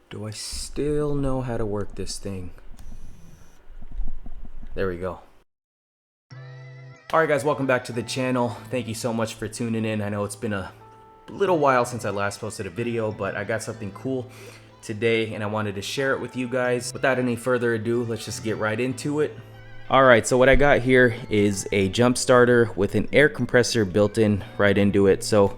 Do I still know how to work this thing? There we go. Alright guys, welcome back to the channel. Thank you so much for tuning in. I know it's been a little while since I last posted a video, but I got something cool today and I wanted to share it with you guys. Without any further ado, let's just get right into it. Alright, so what I got here is a jump starter with an air compressor built in right into it. So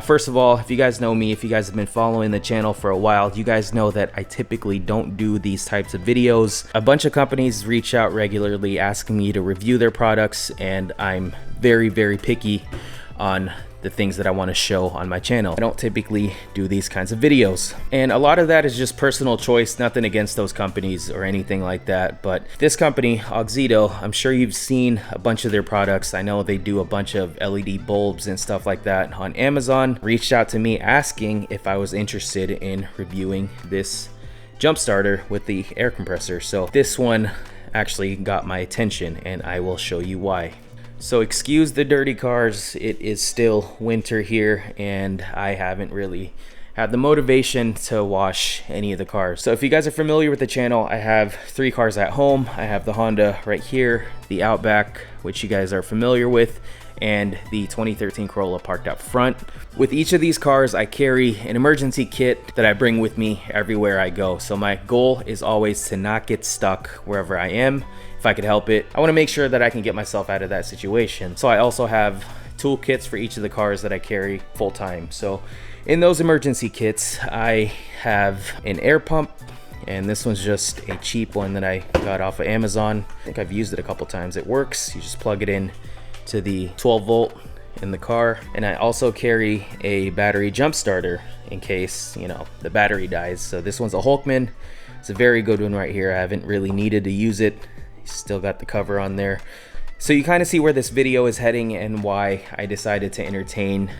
first of all, if you guys know me, if you guys have been following the channel for a while, you guys know that I typically don't do these types of videos. A bunch of companies reach out regularly asking me to review their products, and I'm very picky on the things that I want to show on my channel. I don't typically do these kinds of videos, and a lot of that is just personal choice, nothing against those companies or anything like that. But this company, AUXITO, I'm sure you've seen a bunch of their products. I know they do a bunch of LED bulbs and stuff like that on Amazon. Reached out to me asking if I was interested in reviewing this jump starter with the air compressor. So this one actually got my attention, and I will show you why. So excuse the dirty cars, it is still winter here and I haven't really had the motivation to wash any of the cars. So if you guys are familiar with the channel, I have 3 cars at home. I have the Honda right here, the Outback, which you guys are familiar with, and the 2013 Corolla parked up front. With each of these cars, I carry an emergency kit that I bring with me everywhere I go. So my goal is always to not get stuck wherever I am. If I could help it, I want to make sure that I can get myself out of that situation. So I also have tool kits for each of the cars that I carry full time. So in those emergency kits, I have an air pump, and this one's just a cheap one that I got off of Amazon. I think I've used it a couple times. It works. You just plug it in to the 12 volt in the car. And I also carry a battery jump starter in case, you know, the battery dies. So this one's a Hulkman. It's a very good one right here. I haven't really needed to use it. Still got the cover on there. So you kind of see where this video is heading and why I decided to entertain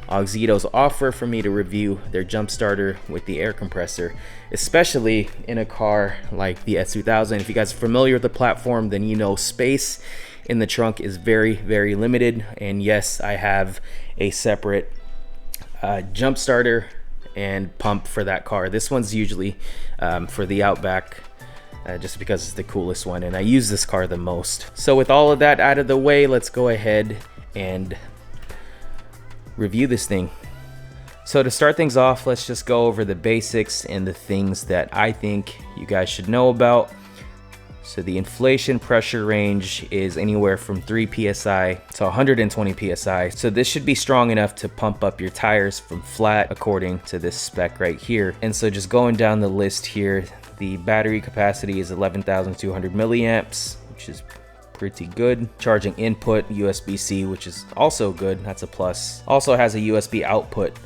AUXITO's offer for me to review their jump starter with the air compressor, especially in a car like the S2000. If you guys are familiar with the platform, then you know space in the trunk is very limited. And yes, I have a separate jump starter and pump for that car. This one's usually for the Outback, just because it's the coolest one and I use this car the most. So with all of that out of the way, let's go ahead and review this thing. So to start things off, let's just go over the basics and the things that I think you guys should know about. So the inflation pressure range is anywhere from 3 psi to 120 psi. So this should be strong enough to pump up your tires from flat according to this spec right here. And so just going down the list here, the battery capacity is 11,200 milliamps, which is pretty good. Charging input, USB-C, which is also good. That's a plus. Also has a USB output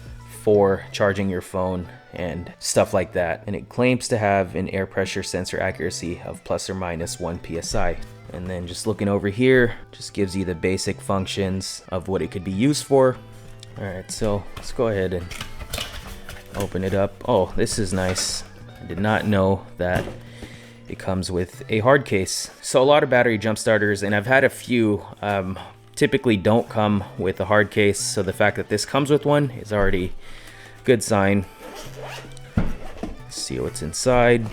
for charging your phone and stuff like that. And it claims to have an air pressure sensor accuracy of plus or minus 1 psi. And then just looking over here, just gives you the basic functions of what it could be used for. All right, so let's go ahead and open it up. Oh, this is nice. I did not know that it comes with a hard case. So a lot of battery jump starters, and I've had a few, typically don't come with a hard case. So the fact that this comes with one is already a good sign. Let's see what's inside.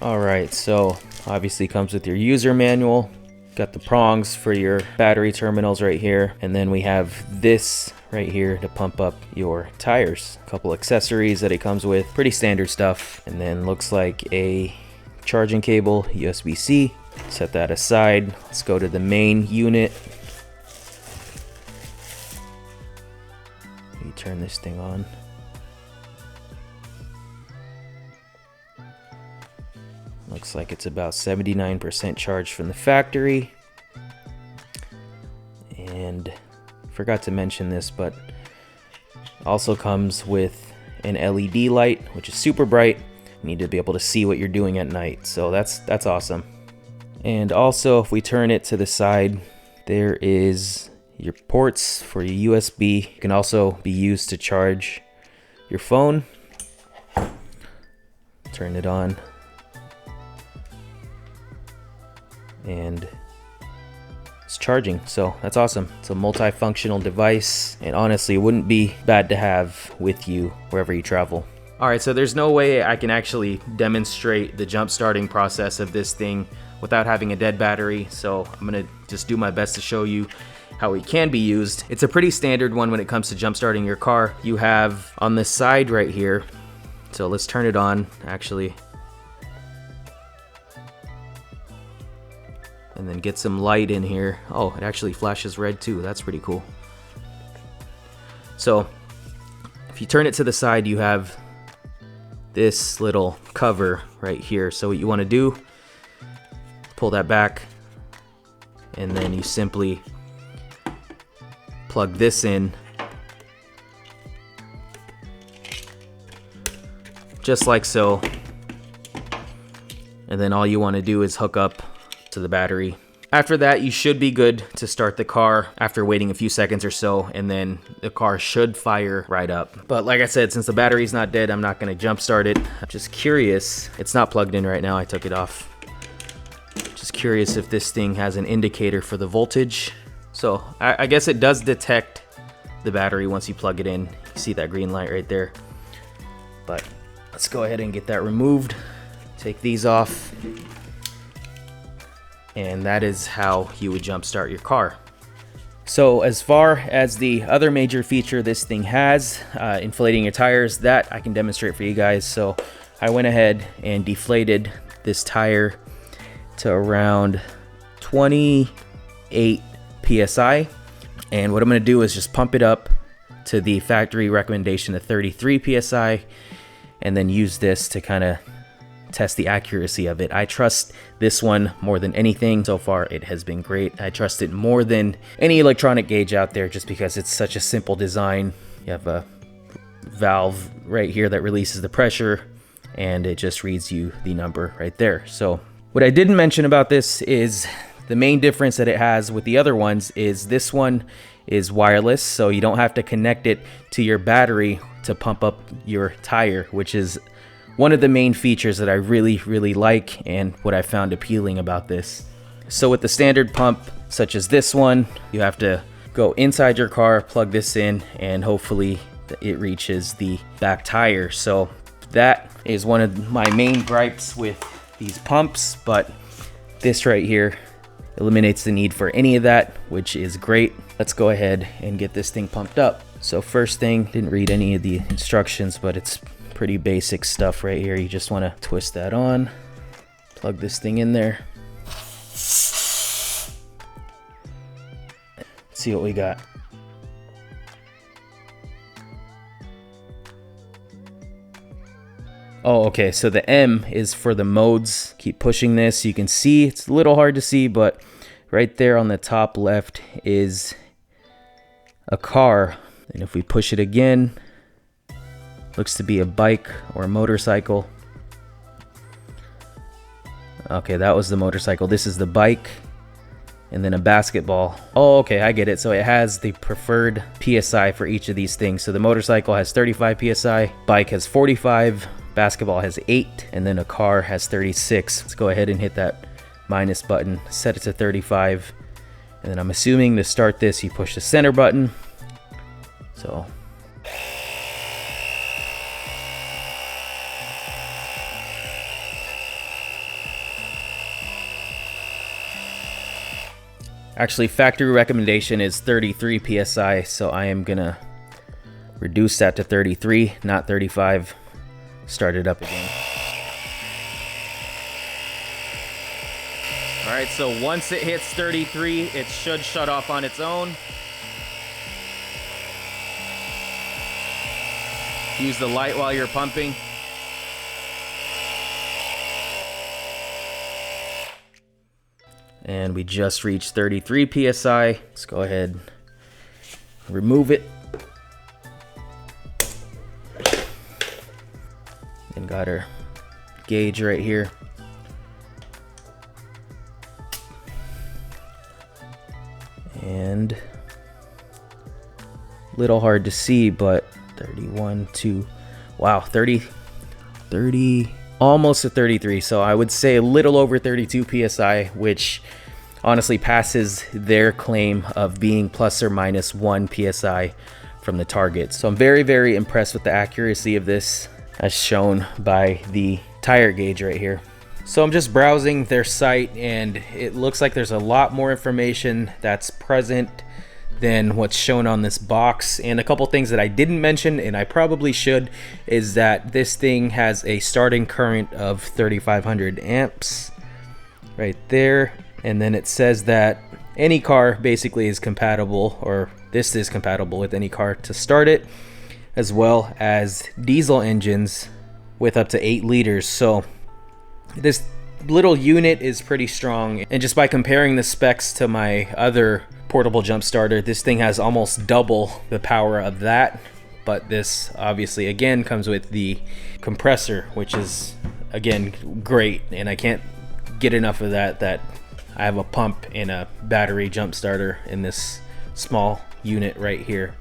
All right, so obviously comes with your user manual. Got the prongs for your battery terminals right here. And then we have this right here to pump up your tires. A couple accessories that it comes with, pretty standard stuff. And then looks like a charging cable, USB-C. Set that aside. Let's go to the main unit. Let me turn this thing on. Looks like it's about 79% charged from the factory. And forgot to mention this, but also comes with an LED light, which is super bright. You need to be able to see what you're doing at night, so that's awesome. And also, if we turn it to the side, there is your ports for your USB. It can also be used to charge your phone. Turn it on. And it's charging, so that's awesome. It's a multifunctional device, and honestly, it wouldn't be bad to have with you wherever you travel. All right, so there's no way I can actually demonstrate the jump starting process of this thing without having a dead battery, so I'm gonna just do my best to show you how it can be used. It's a pretty standard one when it comes to jump starting your car. You have on the side right here, so let's turn it on actually, and then get some light in here. Oh, it actually flashes red too. That's pretty cool. So if you turn it to the side, you have this little cover right here. So what you want to do, pull that back, and then you simply plug this in, just like so, and then all you want to do is hook up to the battery. After that, you should be good to start the car after waiting a few seconds or so, and then the car should fire right up. But like I said, since the battery's not dead, I'm not going to jump start it. I'm just curious. It's not plugged in right now. I took it off. Just curious if this thing has an indicator for the voltage. So I guess it does detect the battery once you plug it in. You see that green light right there. But let's go ahead and get that removed. Take these off. And that is how you would jump start your car. So as far as the other major feature this thing has, inflating your tires, that I can demonstrate for you guys. So I went ahead and deflated this tire to around 28 PSI. And what I'm gonna do is just pump it up to the factory recommendation of 33 PSI, and then use this to kind of test the accuracy of it. I trust this one more than anything. So far, it has been great. I trust it more than any electronic gauge out there just because it's such a simple design. You have a valve right here that releases the pressure, and it just reads you the number right there. So what I didn't mention about this is the main difference that it has with the other ones is this one is wireless, so you don't have to connect it to your battery to pump up your tire, which is one of the main features that I really like and what I found appealing about this. So with the standard pump, such as this one, you have to go inside your car, plug this in, and hopefully it reaches the back tire. So that is one of my main gripes with these pumps, but this right here eliminates the need for any of that, which is great. Let's go ahead and get this thing pumped up. So first thing, didn't read any of the instructions, but it's pretty basic stuff right here. You just want to twist that on, plug this thing in there. Let's see what we got. Oh, okay, so the M is for the modes. Keep pushing this. You can see it's a little hard to see, but right there on the top left is a car. And if we push it again, looks to be a bike or a motorcycle. Okay, that was the motorcycle. This is the bike, and then a basketball. Oh, okay, I get it. So it has the preferred PSI for each of these things. So the motorcycle has 35 PSI, bike has 45, basketball has 8, and then a car has 36. Let's go ahead and hit that minus button, set it to 35, and then I'm assuming to start this, you push the center button. So actually, factory recommendation is 33 PSI, so I am gonna reduce that to 33, not 35. Start it up again. All right, so once it hits 33, it should shut off on its own. Use the light while you're pumping. And we just reached 33 PSI. Let's go ahead, remove it. And got our gauge right here. And little hard to see, but 31 to, wow, 30, almost to 33. So I would say a little over 32 PSI, which honestly passes their claim of being plus or minus 1 PSI from the target. So I'm very impressed with the accuracy of this. as shown by the tire gauge right here. So I'm just browsing their site, and it looks like there's a lot more information that's present than what's shown on this box. And a couple things that I didn't mention, and I probably should, is that this thing has a starting current of 3,500 amps right there. And then it says that any car basically is compatible, or this is compatible with any car to start it, as well as diesel engines with up to 8 liters. So this little unit is pretty strong, and just by comparing the specs to my other portable jump starter, this thing has almost double the power of that. But this obviously again comes with the compressor, which is again great, and I can't get enough of that I have a pump and a battery jump starter in this small unit right here.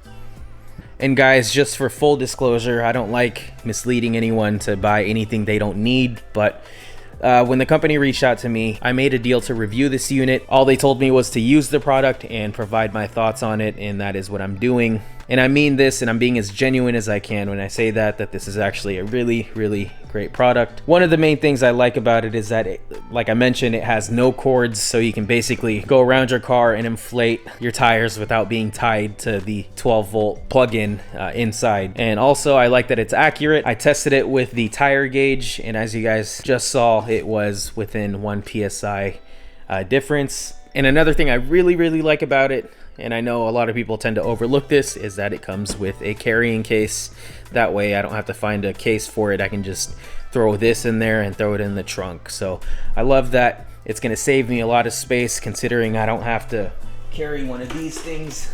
And guys, just for full disclosure, I don't like misleading anyone to buy anything they don't need, but when the company reached out to me, I made a deal to review this unit. All they told me was to use the product and provide my thoughts on it, and that is what I'm doing. And I mean this, and I'm being as genuine as I can when I say that this is actually a really, really great product. One of the main things I like about it is that, like I mentioned, it has no cords, so you can basically go around your car and inflate your tires without being tied to the 12-volt plug-in inside. And also, I like that it's accurate. I tested it with the tire gauge, and as you guys just saw, it was within 1 PSI difference. And another thing I really, really like about it, and I know a lot of people tend to overlook this, is that it comes with a carrying case. That way I don't have to find a case for it. I can just throw this in there and throw it in the trunk. So I love that. It's going to save me a lot of space, considering I don't have to carry one of these things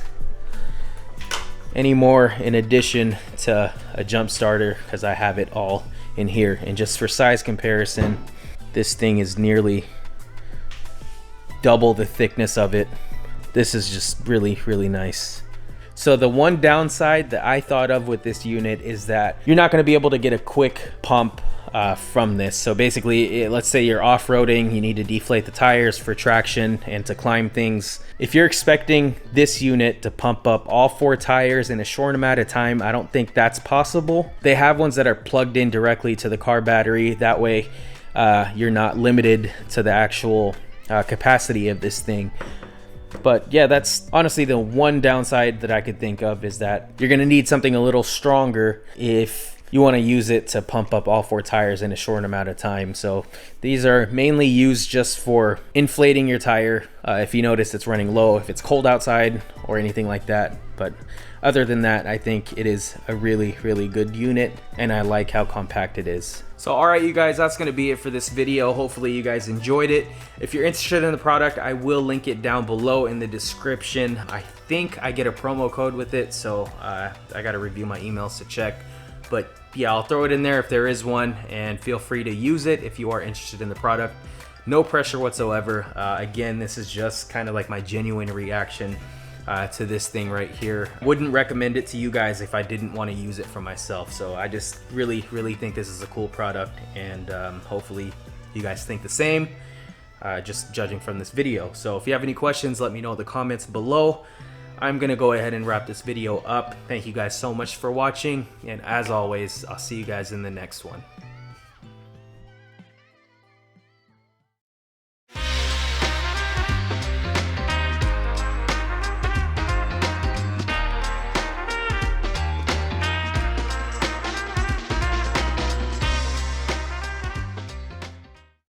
anymore, in addition to a jump starter, because I have it all in here. And just for size comparison, this thing is nearly double the thickness of it. This is just really, really nice. So the one downside that I thought of with this unit is that you're not going to be able to get a quick pump from this. So basically, let's say you're off-roading, you need to deflate the tires for traction and to climb things. If you're expecting this unit to pump up all 4 tires in a short amount of time, I don't think that's possible. They have ones that are plugged in directly to the car battery. That way you're not limited to the actual capacity of this thing. But yeah, that's honestly the one downside that I could think of, is that you're going to need something a little stronger if you want to use it to pump up all 4 tires in a short amount of time. So these are mainly used just for inflating your tire. If you notice, it's running low if it's cold outside or anything like that. But other than that, I think it is a really, really good unit, and I like how compact it is. So all right, you guys, that's going to be it for this video. Hopefully you guys enjoyed it. If you're interested in the product, I will link it down below in the description. I think I get a promo code with it, so I got to review my emails to check. But yeah, I'll throw it in there if there is one, and feel free to use it if you are interested in the product. No pressure whatsoever. Again, this is just kind of like my genuine reaction to this thing right here. Wouldn't recommend it to you guys if I didn't want to use it for myself. So I just really, really think this is a cool product, and hopefully you guys think the same, just judging from this video. So if you have any questions, let me know in the comments below. I'm gonna go ahead and wrap this video up. Thank you guys so much for watching, and as always, I'll see you guys in the next one.